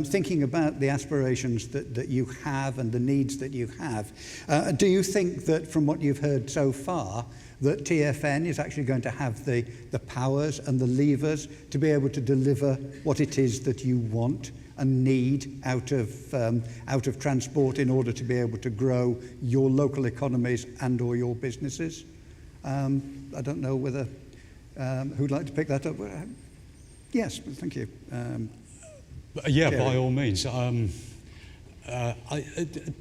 thinking about the aspirations that you have and the needs that you have, do you think that from what you've heard so far, that TfN is actually going to have the powers and the levers to be able to deliver what it is that you want and need out of transport in order to be able to grow your local economies and or your businesses? I don't know whether who'd like to pick that up. Yes, thank you. Yeah, Jerry. by all means.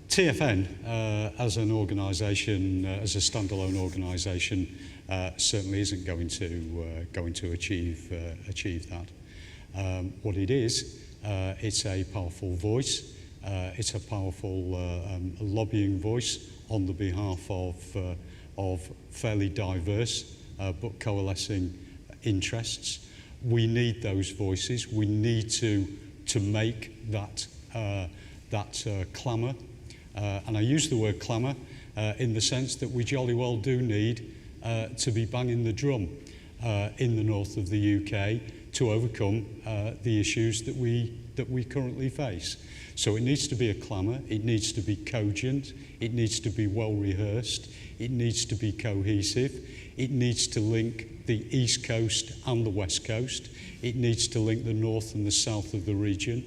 TfN, as an organisation, as a standalone organisation, certainly isn't going to achieve that. What it is, it's a powerful voice. It's a powerful lobbying voice on the behalf of fairly diverse but coalescing interests. We need those voices. We need to make that clamour, and I use the word clamour in the sense that we jolly well do need to be banging the drum in the north of the UK to overcome the issues that we currently face. So it needs to be a clamour, it needs to be cogent, it needs to be well rehearsed, it needs to be cohesive, it needs to link the East Coast and the West Coast, it needs to link the north and the south of the region.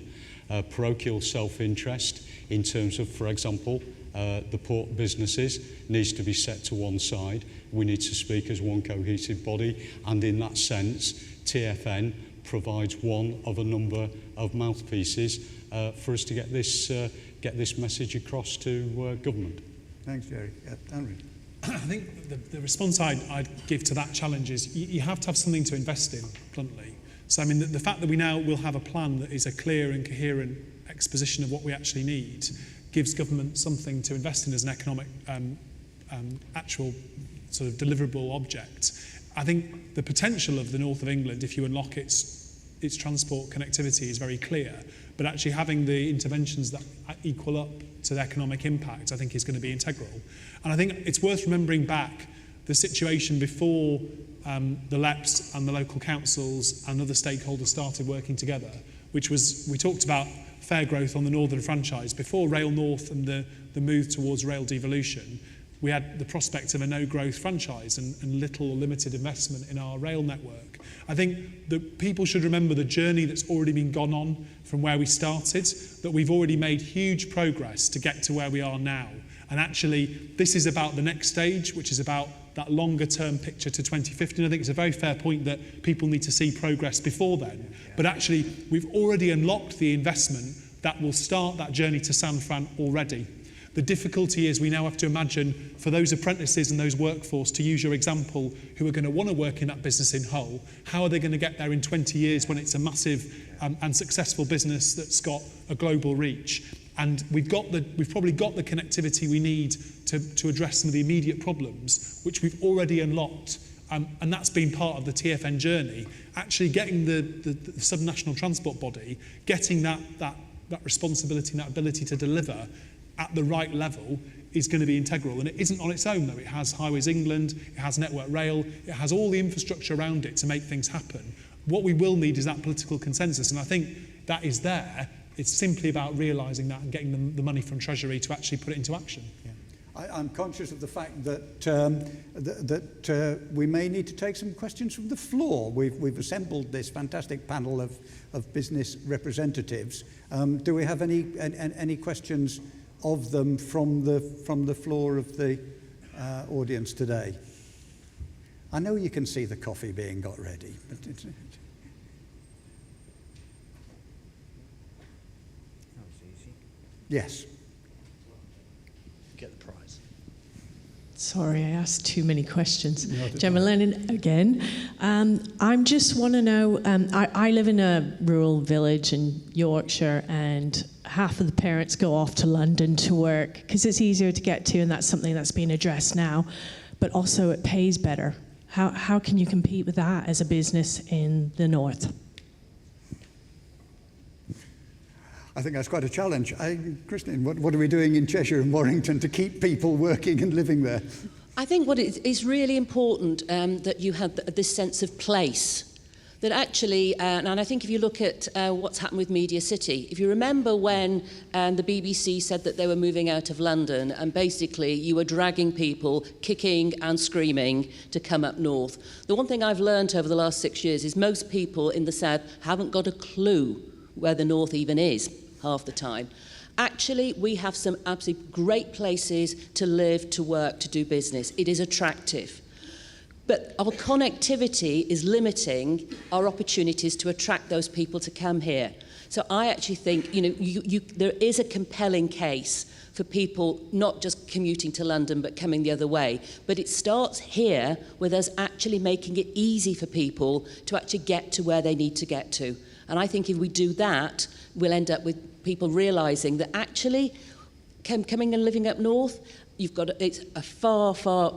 Parochial self-interest in terms of, for example, the port businesses needs to be set to one side. We need to speak as one cohesive body, and in that sense, TfN provides one of a number of mouthpieces for us to get this message across to government. Thanks, Jerry. Andrew. I think the response I'd give to that challenge is you have to have something to invest in, bluntly. So, I mean, the fact that we now will have a plan that is a clear and coherent exposition of what we actually need gives government something to invest in as an economic, actual sort of deliverable object. I think the potential of the north of England, if you unlock its transport connectivity, is very clear. But actually having the interventions that equal up to the economic impact, I think, is going to be integral. And I think it's worth remembering back the situation before the LEPs and the local councils and other stakeholders started working together, which was, we talked about fair growth on the Northern franchise. Before Rail North and the move towards rail devolution, we had the prospect of a no-growth franchise and little or limited investment in our rail network. I think that people should remember the journey that's already been gone on from where we started, that we've already made huge progress to get to where we are now. And actually, this is about the next stage, which is about that longer-term picture to 2050. And I think it's a very fair point that people need to see progress before then. But actually, we've already unlocked the investment that will start that journey to San Fran already. The difficulty is we now have to imagine for those apprentices and those workforce, to use your example, who are going to want to work in that business in Hull, how are they going to get there in 20 years when it's a massive and successful business that's got a global reach? And we've probably got the connectivity we need to address some of the immediate problems, which we've already unlocked. And that's been part of the TfN journey. Actually getting the subnational transport body, getting that responsibility and that ability to deliver at the right level is going to be integral. And it isn't on its own, though. It has Highways England, it has Network Rail, it has all the infrastructure around it to make things happen. What we will need is that political consensus, and I think that is there. It's simply about realising that and getting the money from Treasury to actually put it into action. Yeah. I'm conscious of the fact that we may need to take some questions from the floor. We've assembled this fantastic panel of business representatives. Do we have any questions of them from the floor of the audience today? I know you can see the coffee being got ready, but it's... Yes. Get the prize. Sorry, I asked too many questions. Gemma Lennon again. I just want to know, I live in a rural village in Yorkshire, and half of the parents go off to London to work because it's easier to get to, and that's something that's being addressed now. But also it pays better. How can you compete with that as a business in the north? I think that's quite a challenge. Christine, what are we doing in Cheshire and Warrington to keep people working and living there? I think what is really important that you have this sense of place, that actually, and I think if you look at what's happened with Media City, if you remember when the BBC said that they were moving out of London and basically you were dragging people kicking and screaming to come up north. The one thing I've learned over the last 6 years is most people in the south haven't got a clue where the north even is half the time. Actually, we have some absolutely great places to live, to work, to do business. It is attractive. But our connectivity is limiting our opportunities to attract those people to come here. So I actually think, there is a compelling case for people not just commuting to London but coming the other way. But it starts here with us actually making it easy for people to actually get to where they need to get to. And I think if we do that, we'll end up with people realising that actually coming and living up north, it's a far, far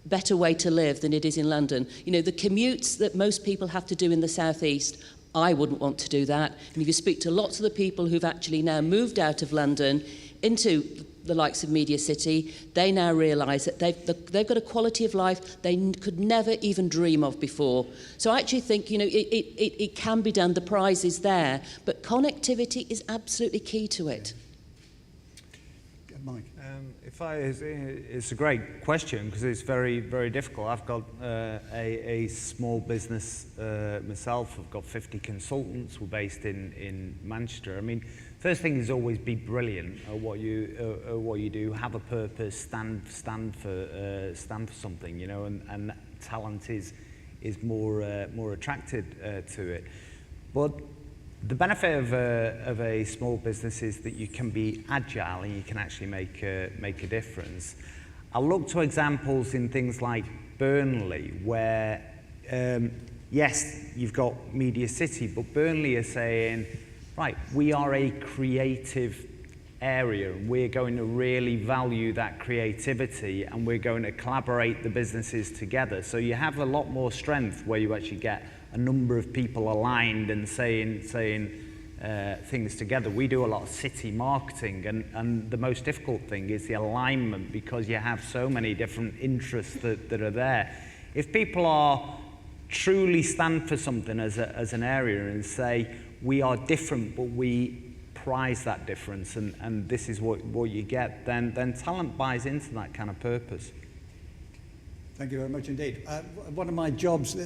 better way to live than it is in London. The commutes that most people have to do in the southeast, I wouldn't want to do that. And if you speak to lots of the people who've actually now moved out of London into the likes of Media City, they now realise that they've got a quality of life they could never even dream of before. So I actually think, it can be done, the prize is there, but connectivity is absolutely key to it. Mike. It's a great question because it's very, very difficult. I've got a small business myself. I've got 50 consultants. We're based in Manchester. I mean, first thing is always be brilliant at what you do. Have a purpose. Stand for something. And talent is more attracted to it. But the benefit of a small business is that you can be agile and you can actually make a difference. I'll look to examples in things like Burnley, where, yes, you've got Media City, but Burnley are saying, right, we are a creative area and we're going to really value that creativity and we're going to collaborate the businesses together. So you have a lot more strength where you actually get a number of people aligned and saying things together. We do a lot of city marketing, and the most difficult thing is the alignment because you have so many different interests that are there. If people are truly stand for something as an area and say, we are different, but we prize that difference, and this is what you get, then talent buys into that kind of purpose. Thank you very much indeed. One of my jobs,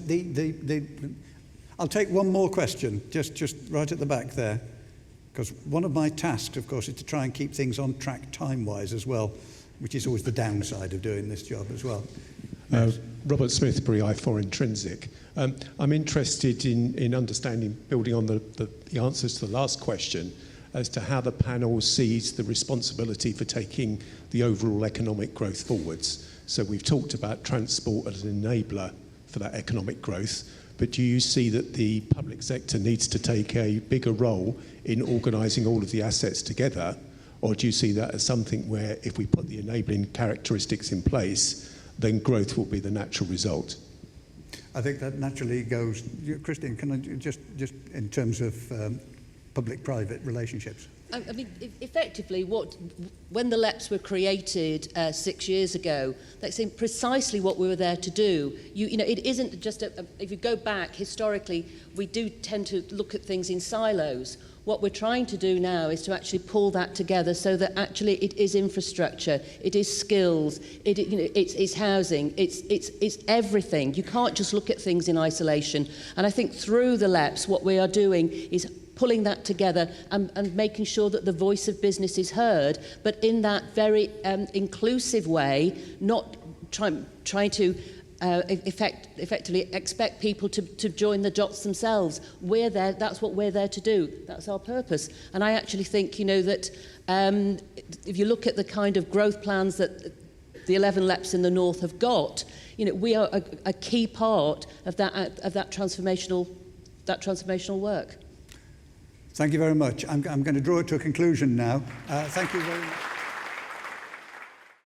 I'll take one more question, just right at the back there, because one of my tasks, of course, is to try and keep things on track time-wise as well, which is always the downside of doing this job as well. Robert Smithbury, I4 Intrinsic. I'm interested in understanding, building on the answers to the last question, as to how the panel sees the responsibility for taking the overall economic growth forwards. So we've talked about transport as an enabler for that economic growth, but do you see that the public sector needs to take a bigger role in organising all of the assets together, or do you see that as something where if we put the enabling characteristics in place, then growth will be the natural result? I think that naturally goes. Christine, can I just in terms of public-private relationships? I mean, effectively, when the LEPs were created 6 years ago, that's precisely what we were there to do. It isn't just if you go back historically, we do tend to look at things in silos. What we're trying to do now is to actually pull that together so that actually it is infrastructure, it is skills, it's housing, it's everything. You can't just look at things in isolation. And I think through the LEPs, what we are doing is pulling that together and making sure that the voice of business is heard, but in that very inclusive way, not trying to effectively expect people to join the dots themselves. We're there, that's what we're there to do. That's our purpose. And I actually think, that if you look at the kind of growth plans that the 11 LEPs in the north have got, we are a key part of that transformational work. Thank you very much. I'm going to draw it to a conclusion now. Thank you very much.